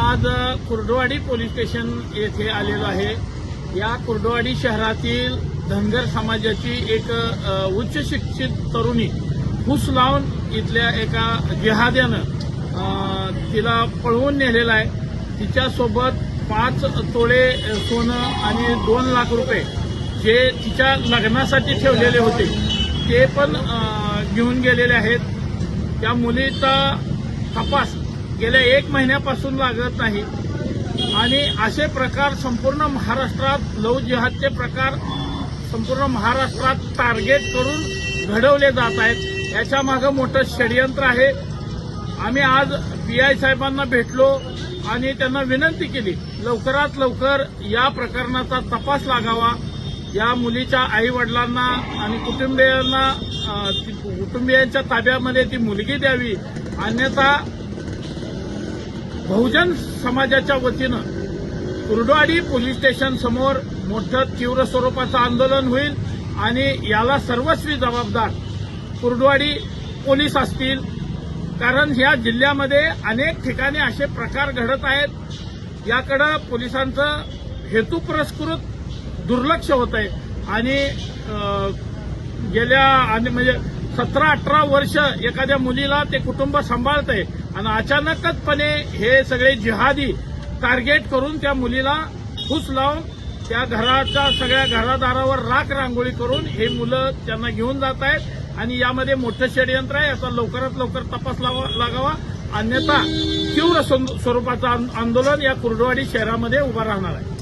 आज Kurduwadi police station येथे आलेलो आहे। या कुर्डुवाडी शहरातील धनगर समाजाची एक उच्च शिक्षित तरुणी फूस लावून इथल्या एका जिहाद्यानं तिला पळवून नेलेला आहे। तिच्यासोबत 5 तोळे सोनं आणि 2 लाख रुपये जे तिच्या लग्नासाठी ठेवलेले होते ते पण घेऊन गेलेले आहेत। त्या मुलीचा तपास गेल्या 1 महिन्यापासून लागत नाही आणि असे प्रकार संपूर्ण महाराष्ट्रात लव्ह जिहादचे प्रकार संपूर्ण महाराष्ट्रात टार्गेट करून घडवले जात आहेत। याच्या मागे मोठं षडयंत्र आहे। आम्ही आज पीआय साहेबांना भेटलो आणि त्यांना विनंती केली लवकरात लवकर या प्रकरणाचा तपास लागावा। या मुलीच्या आई वडिलांना आणि कुटुंबियांच्या ताब्यामध्ये ती मुलगी द्यावी, अन्यथा बहुजन समाजाच्या वतीनं कुर्डुवाडी पोलीस स्टेशन समोर मोठं तीव्र स्वरूपाचं आंदोलन होईल आणि याला सर्वस्वी जबाबदार कुर्डुवाडी पोलीस असतील। कारण ह्या जिल्ह्यामध्ये अनेक ठिकाणी असे प्रकार घडत आहेत। याकडे पोलिसांचं हेतुपुरस्कृत दुर्लक्ष होत आहे आणि गेल्या म्हणजे 17-18 वर्ष एखाद्या मुलीला ते कुटुंब सांभाळत आहे आणि अचानकपणे हे सगळे जिहादी टार्गेट करून त्या मुलीला फूस लावून त्या घराच्या सगळ्या घरादारावर राख रांगोळी करून हे मुलं त्यांना घेऊन जात आहेत आणि यामध्ये मोठं षडयंत्र आहे। याचा लवकरात लवकर तपास लागावा, अन्यथा तीव्र स्वरूपाचं आंदोलन या कुर्डुवाडी शहरामध्ये उभं राहणार आहे।